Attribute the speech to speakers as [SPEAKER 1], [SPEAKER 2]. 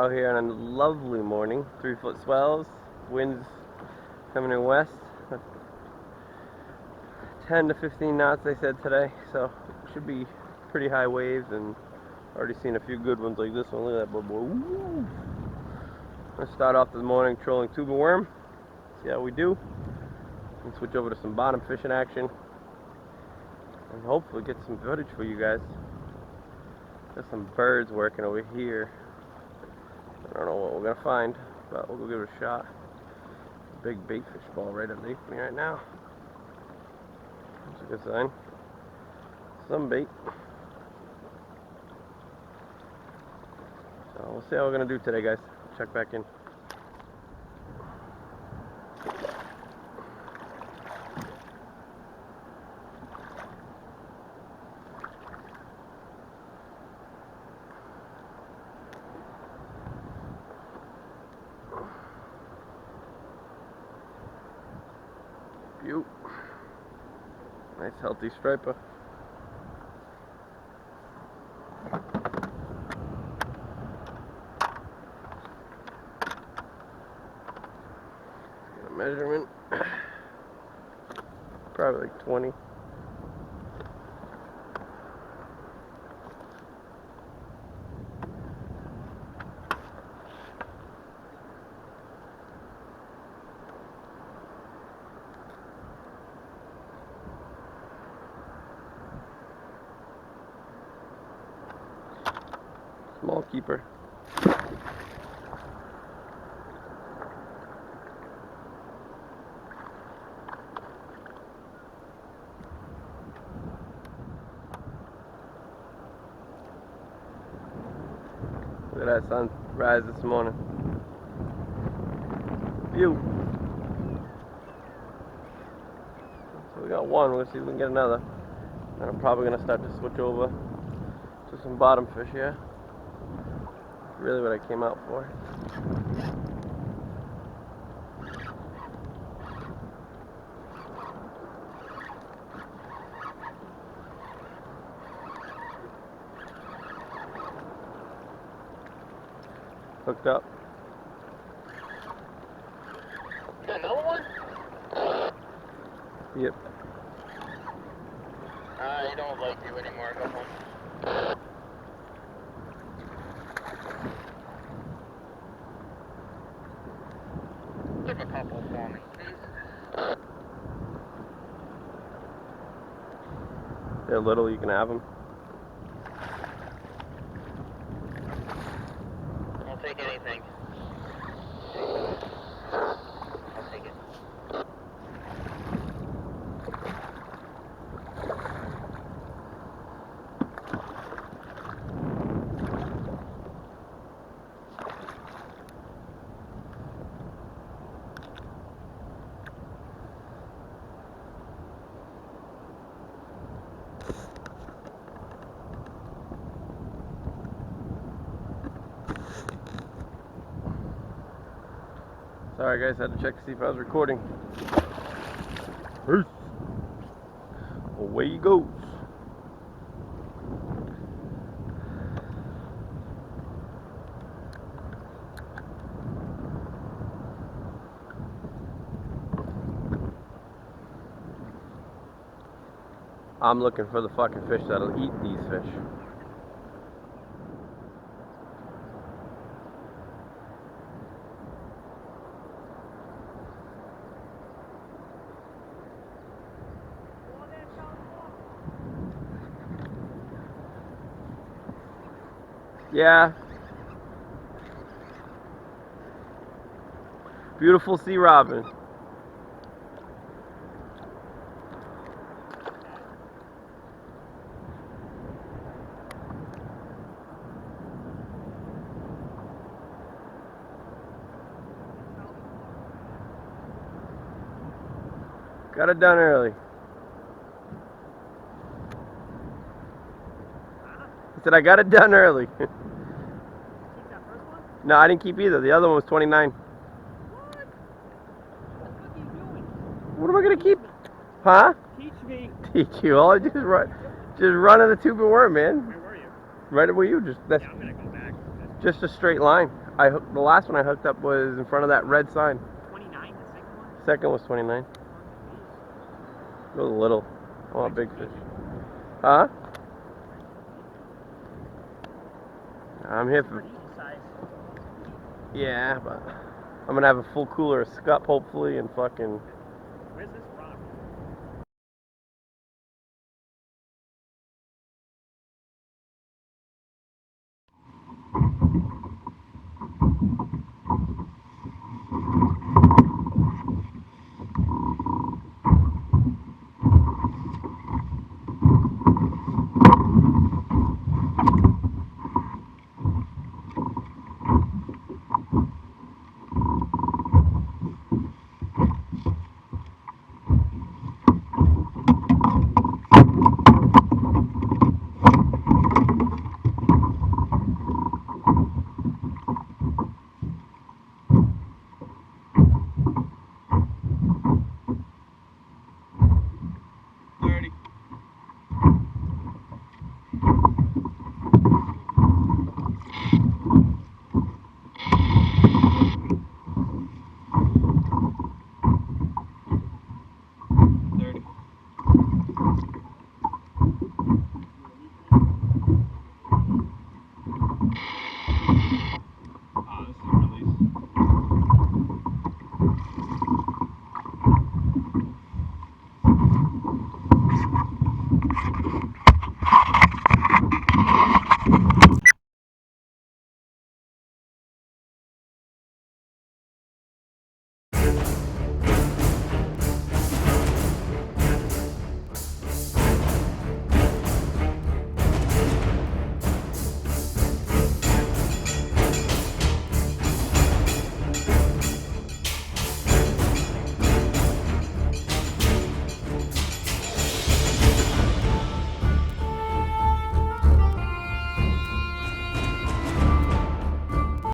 [SPEAKER 1] Out here on a lovely morning, 3-foot swells, winds coming in west, 10 to 15 knots they said today, so should be pretty high waves, and already seen a few good ones like this one. Look at that bubble. Ooh. Let's start off the morning trolling tuba worm, see how we do, and switch over to some bottom fishing action, and hopefully get some footage for you guys. There's some birds working over here. I don't know what we're gonna find, but we'll go give it a shot. Big bait fish ball right underneath me right now. That's a good sign. Some bait. So we'll see how we're gonna do today, guys. Check back in. Beaut. Nice healthy striper. Get a measurement. Probably like 20. Small keeper. Look at that sunrise this morning. Beaut. So we got one. We'll see if we can get another. And I'm probably gonna start to switch over to some bottom fish here. Really what I came out for. Hooked up.
[SPEAKER 2] Got another one?
[SPEAKER 1] Yep.
[SPEAKER 2] I don't like you anymore. Go home. Give a couple for me, please.
[SPEAKER 1] They're little, you can have them.
[SPEAKER 2] I'll take anything. I'll take it.
[SPEAKER 1] Sorry guys, had to check to see if I was recording. Peace. Away he goes. I'm looking for the fucking fish that'll eat these fish. Yeah. Beautiful sea robin. Got it done early. I said I got it done early.
[SPEAKER 3] Keep that first one?
[SPEAKER 1] No, I didn't keep either. The other one was 29.
[SPEAKER 3] What? What the fuck are you doing?
[SPEAKER 1] What am I gonna keep? Huh?
[SPEAKER 3] Teach me.
[SPEAKER 1] Teach you. All I did is run in the tube and worm, man.
[SPEAKER 3] Where were you?
[SPEAKER 1] Right where you just. That's
[SPEAKER 3] Yeah, I'm gonna go back.
[SPEAKER 1] just a straight line. The last one I hooked up was in front of that red sign.
[SPEAKER 3] 29, the second one?
[SPEAKER 1] Second was 29.
[SPEAKER 3] Jeez.
[SPEAKER 1] It was little. I want big fish. Huh? I'm here for.
[SPEAKER 3] Pretty decent size.
[SPEAKER 1] Yeah, but I'm gonna have a full cooler of scup hopefully and fucking.
[SPEAKER 3] Where's this